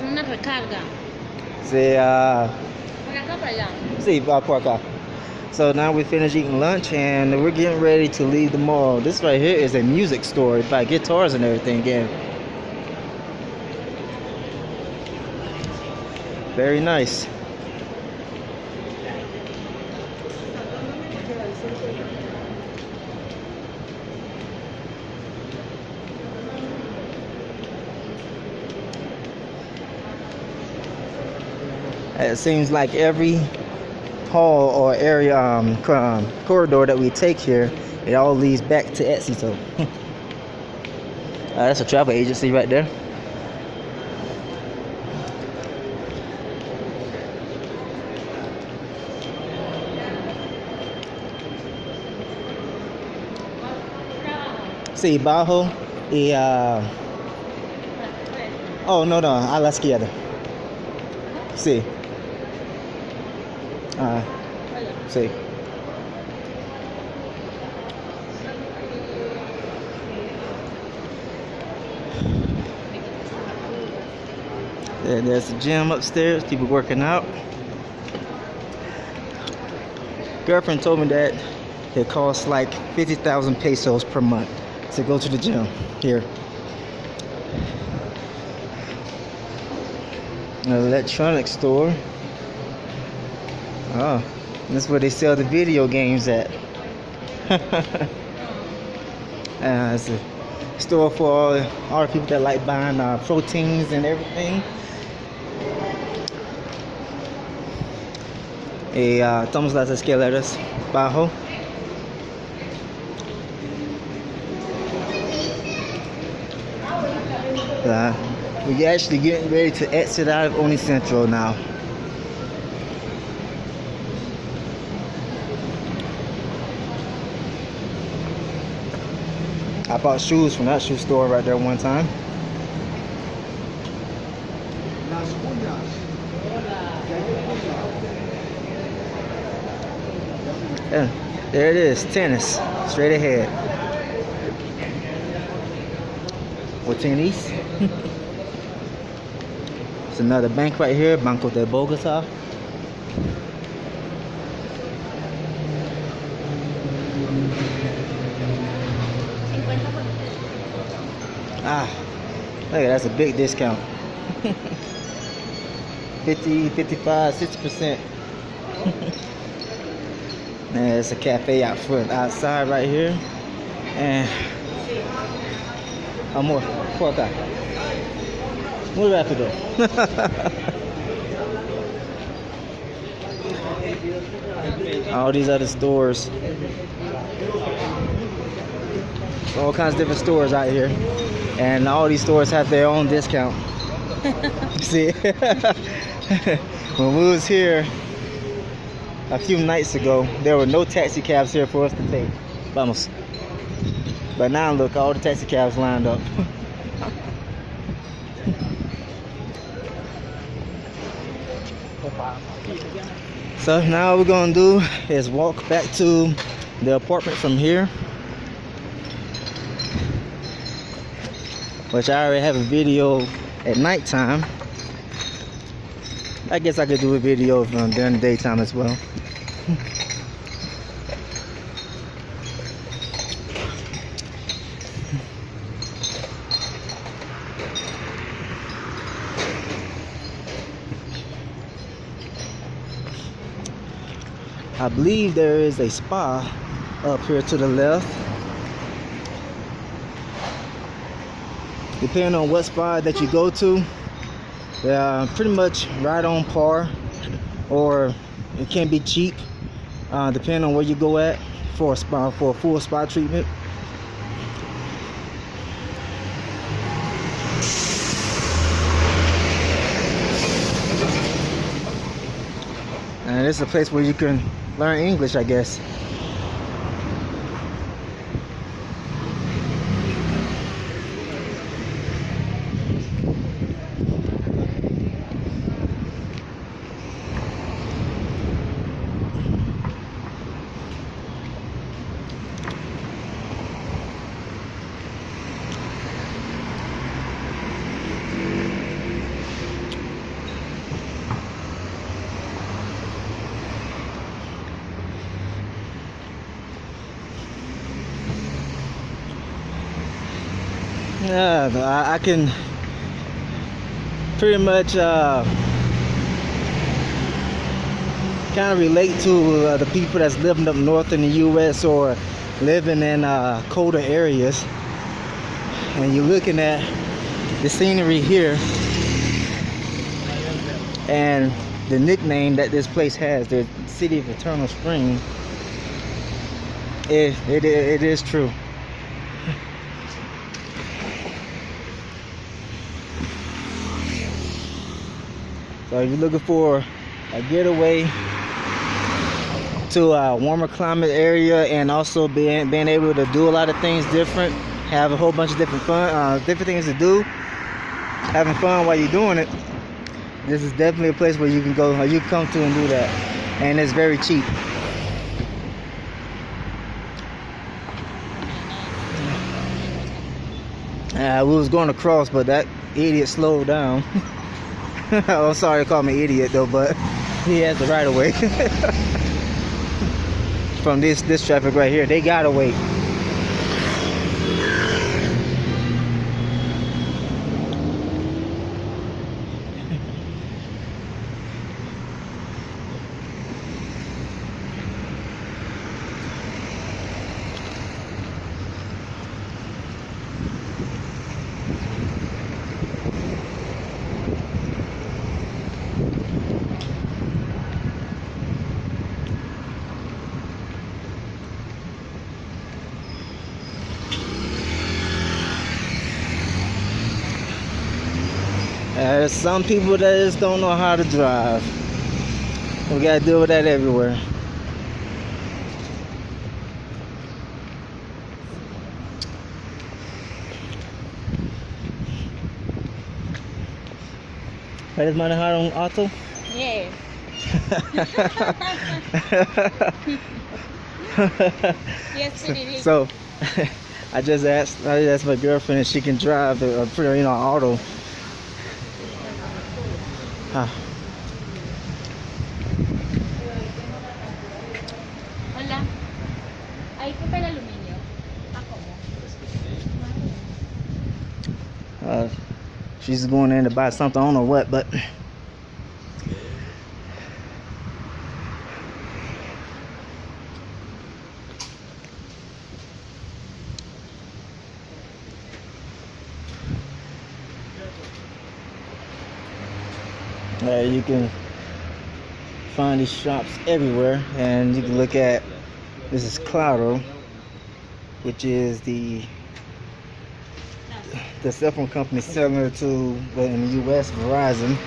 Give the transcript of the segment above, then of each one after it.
una recarga. Sí, Por acá, para allá. sí, por acá. So now we finished eating lunch and we're getting ready to leave the mall. This right here is a music store by guitars and everything again. Very nice. It seems like every hall or area corridor that we take here, it all leads back to Éxito. That's a travel agency right there. Sí, bajo y oh no, a la izquierda. Sí. Sí. There's a gym upstairs, people working out. Girlfriend told me that it costs like 50,000 pesos per month to go to the gym here. An electronics store. Oh, that's where they sell the video games at. It's a store for all the people that like buying proteins and everything. Tomamos las escaleras bajo. We're actually getting ready to exit out of Unicentro now. I bought shoes from that shoe store right there one time. Yeah, there it is, tennis, straight ahead. Or tennis. It's another bank right here, Banco de Bogota. Look, that's a big discount. 50, 55, 60%. There's a cafe out front, outside right here. And amor, por acá. Muy rápido. All these other stores. All kinds of different stores out here. And all these stores have their own discount. See? When we was here a few nights ago, there were no taxi cabs here for us to take. Vamos. But now look, all the taxi cabs lined up. So now what we're gonna do is walk back to the apartment from here, which I already have a video at nighttime. I guess I could do a video during the daytime as well. I believe there is a spa up here to the left. Depending on what spa that you go to, they're pretty much right on par, or it can be cheap, depending on where you go at for a spa, for a full spa treatment. And this is a place where you can learn English, I guess. I can pretty much kind of relate to the people that's living up north in the U.S. or living in colder areas, and you're looking at the scenery here and the nickname that this place has, the City of Eternal Spring. It is true. So if you're looking for a getaway to a warmer climate area and also being able to do a lot of things different, have a whole bunch of different things to do, having fun while you're doing it, this is definitely a place where you can go, or you can come to and do that, and it's very cheap. We was going across, but that idiot slowed down. I'm sorry to call me idiot though, but he has the right of way. From this traffic right here, they gotta wait. There's some people that just don't know how to drive. We gotta deal with that everywhere. Pwede manahan ng auto? Yes. Yes, we So, I just asked my girlfriend if she can drive a auto. Hola. Ay, ito pala aluminio. Ako mo. She's going in to buy something, I don't know what, but you can find these shops everywhere, and you can look at, this is Claro, which is the cell phone company similar to, well, in the US, Verizon.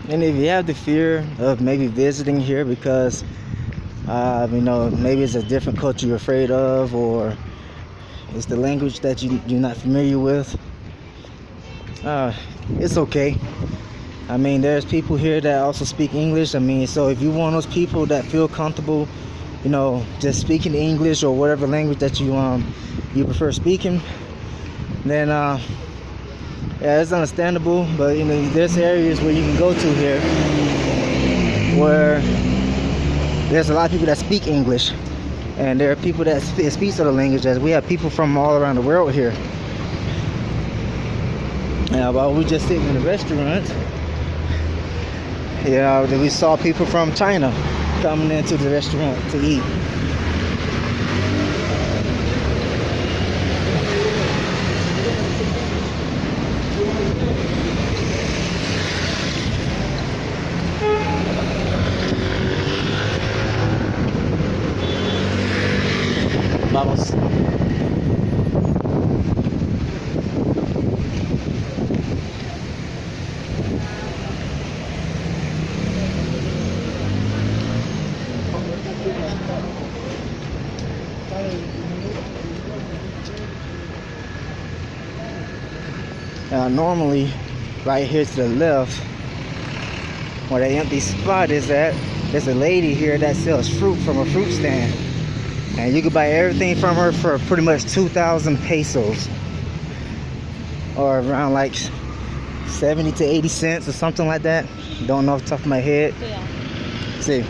And if you have the fear of maybe visiting here because maybe it's a different culture you're afraid of, or it's the language that you're not familiar with, it's okay. I mean, there's people here that also speak English. I mean, so if you're one of those people that feel comfortable, just speaking English or whatever language that you prefer speaking, then yeah, it's understandable. But there's areas where you can go to here where there's a lot of people that speak English, and there are people that speak other languages. We have people from all around the world here. While we just sitting in the restaurant, we saw people from China coming into the restaurant to eat. Vamos. Normally, right here to the left, where that empty spot is at, there's a lady here that sells fruit from a fruit stand. And you can buy everything from her for pretty much 2,000 pesos. Or around like 70 to 80 cents or something like that. Don't know off the top of my head. Yeah. See.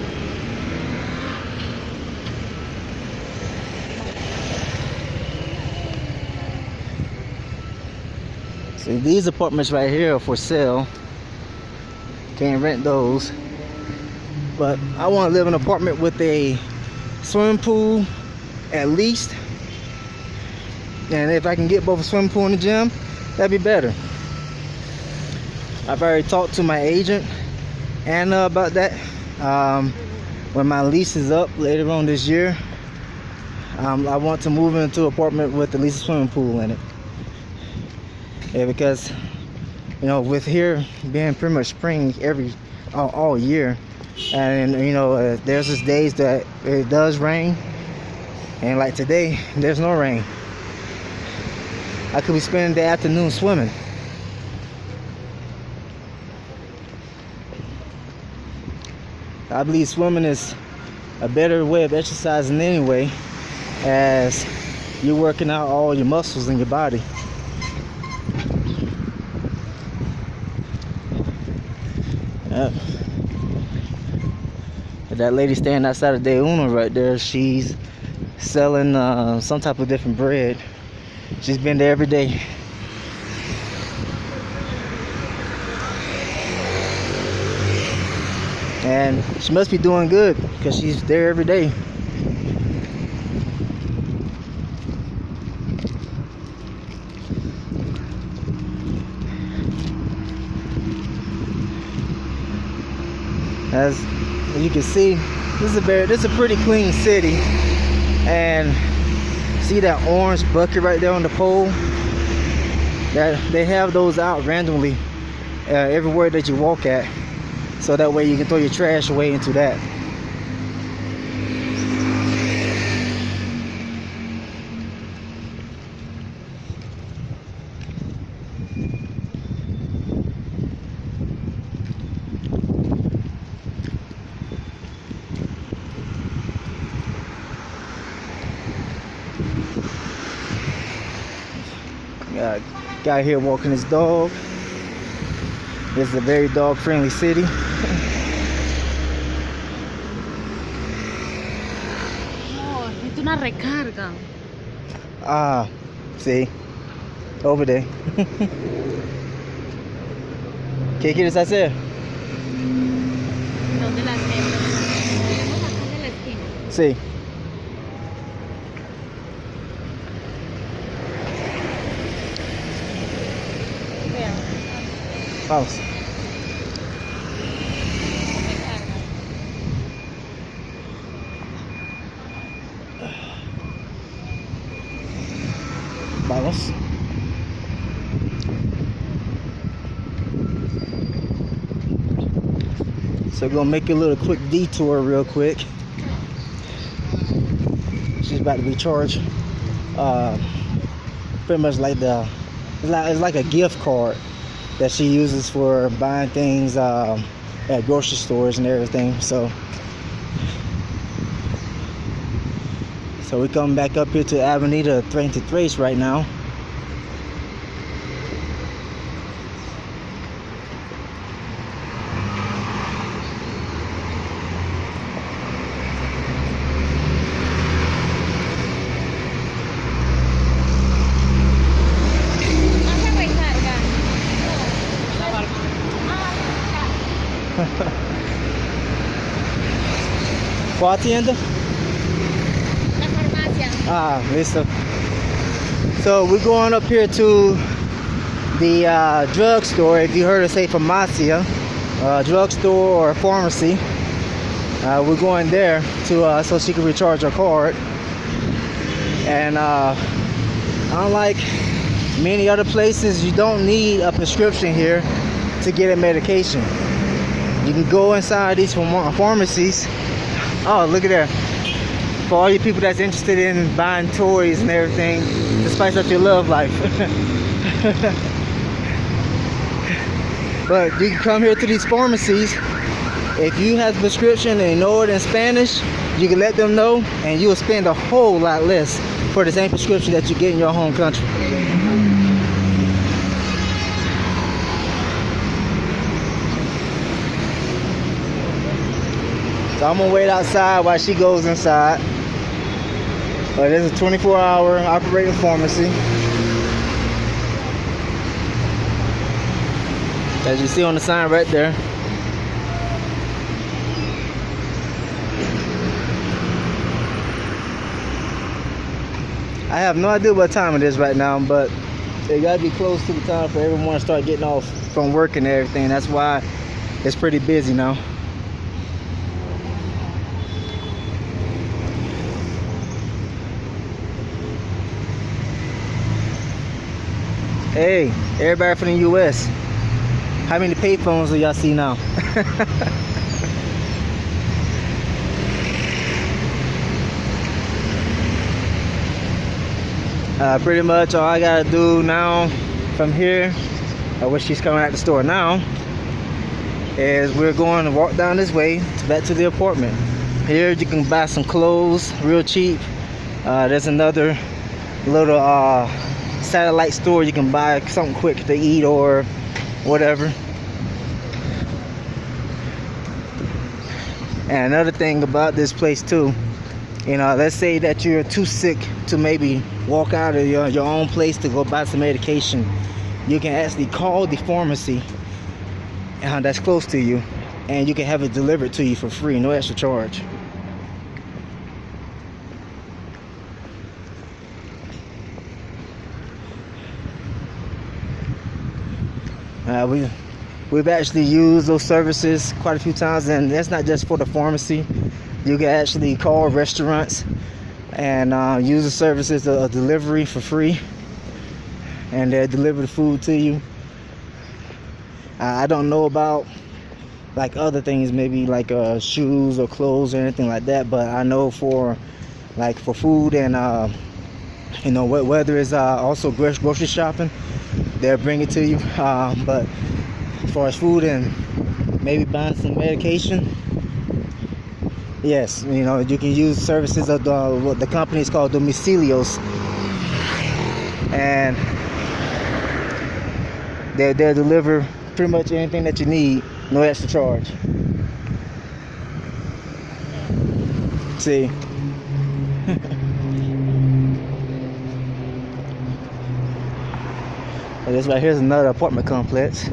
See, these apartments right here are for sale. Can't rent those. But I want to live in an apartment with a swimming pool at least. And if I can get both a swimming pool and a gym, that'd be better. I've already talked to my agent Anna about that. When my lease is up later on this year, I want to move into an apartment with at least a swimming pool in it. Yeah, because you know, with here being pretty much spring all year, and you know, there's just days that it does rain, and like today there's no rain. I could be spending the afternoon swimming. I believe swimming is a better way of exercising anyway, as you're working out all your muscles in your body. That lady standing outside of Day Uno right there, she's selling some type of different bread. She's been there every day. And she must be doing good because she's there every day. As you can see, this is a pretty clean city. And see that orange bucket right there on the pole? That they have those out randomly everywhere that you walk at, so that way you can throw your trash away into that. Guy here walking his dog. This is a very dog friendly city. No, es una recarga. Ah, see, over there. ¿Qué quieres hacer? ¿Dónde la hacemos? Vamos acá en la esquina. Sí. Vamos. Vamos. So we're gonna make a little quick detour real quick. She's about to be charged. Pretty much like it's like a gift card that she uses for buying things at grocery stores and everything. So we're coming back up here to Avenida 33 right now. ¿Cuál tienda? La farmacia. Ah, listo. So we're going up here to the drugstore. If you heard her say farmacia, drugstore or pharmacy, we're going there to so she can recharge her card. And unlike many other places, you don't need a prescription here to get a medication. You can go inside these pharmacies. Oh, look at that. For all you people that's interested in buying toys and everything to spice up your love life. But you can come here to these pharmacies. If you have a prescription and know it in Spanish, you can let them know, and you will spend a whole lot less for the same prescription that you get in your home country. So I'm gonna wait outside while she goes inside. But it's a 24-hour operating pharmacy. As you see on the sign right there. I have no idea what time it is right now, but it gotta be close to the time for everyone to start getting off from work and everything. That's why it's pretty busy now. Hey, everybody from the US, how many payphones do y'all see now? Pretty much all I gotta do now from here, where she's coming at the store now, is we're going to walk down this way back to the apartment. Here you can buy some clothes real cheap. There's another little satellite store you can buy something quick to eat or whatever. And another thing about this place too, you know, let's say that you're too sick to maybe walk out of your own place to go buy some medication. You can actually call the pharmacy that's close to you, and you can have it delivered to you for free, no extra charge. We've actually used those services quite a few times, and that's not just for the pharmacy. You can actually call restaurants and use the services of delivery for free, and they deliver the food to you. I don't know about like other things, maybe like shoes or clothes or anything like that, but I know for food and you know, whether it's also grocery shopping, they'll bring it to you. But as far as food and maybe buying some medication, yes, you know, you can use services of what the company is called Domicilios, and they'll deliver pretty much anything that you need, no extra charge. See. This right here is another apartment complex.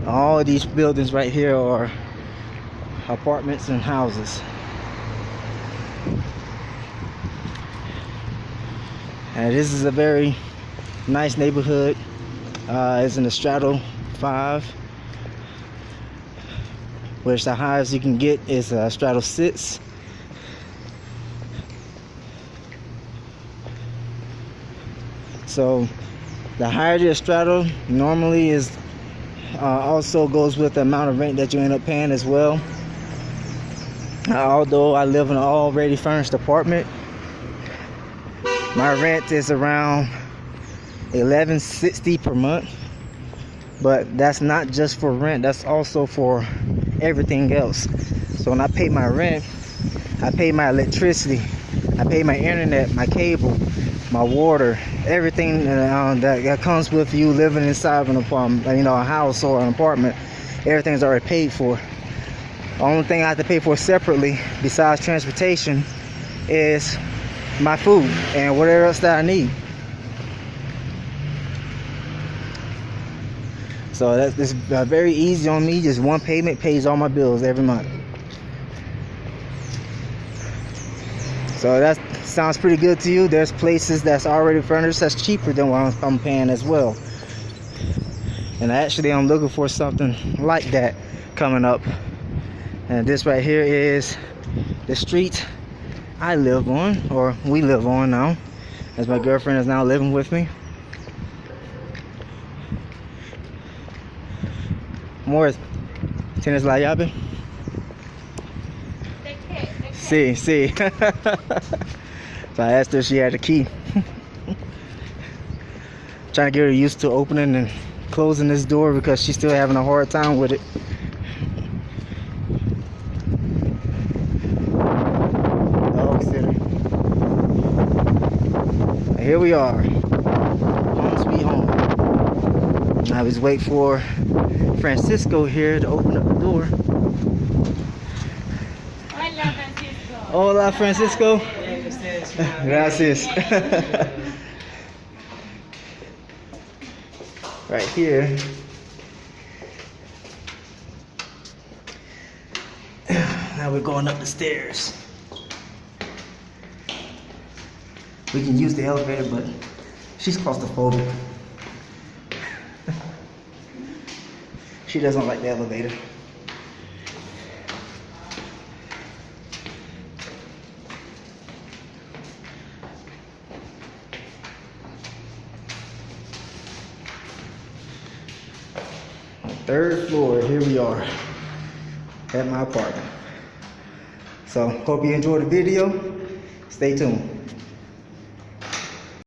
All these buildings right here are apartments and houses. And this is a very nice neighborhood. It's in the Strato 5, which the highest you can get is Strato 6. So the higher your strato normally is also goes with the amount of rent that you end up paying as well. Although I live in an already furnished apartment, my rent is around $11.60 per month, but that's not just for rent, that's also for everything else. So when I pay my rent, I pay my electricity, I pay my internet, my cable, my water, everything that comes with you living inside of an apartment, you know, a house or an apartment. Everything's already paid for. The only thing I have to pay for separately, besides transportation, is my food and whatever else that I need. So that's very easy on me. Just one payment pays all my bills every month. So that sounds pretty good to you. There's places that's already furnished that's cheaper than what I'm paying as well. And actually I'm looking for something like that coming up. And this right here is the street I live on, or we live on now, as my girlfriend is now living with me. More tienes la llave? See. So I asked her if she had a key. Trying to get her used to opening and closing this door because she's still having a hard time with it. Dog sitter. And here we are. Home sweet home. Now let's wait for Francisco here to open up the door. Hola, Francisco. Hola, Francisco. Gracias. Right here. Now we're going up the stairs. We can use the elevator, but she's claustrophobic. She doesn't like the elevator. Third floor, here we are at my apartment. So hope you enjoyed the video. Stay tuned.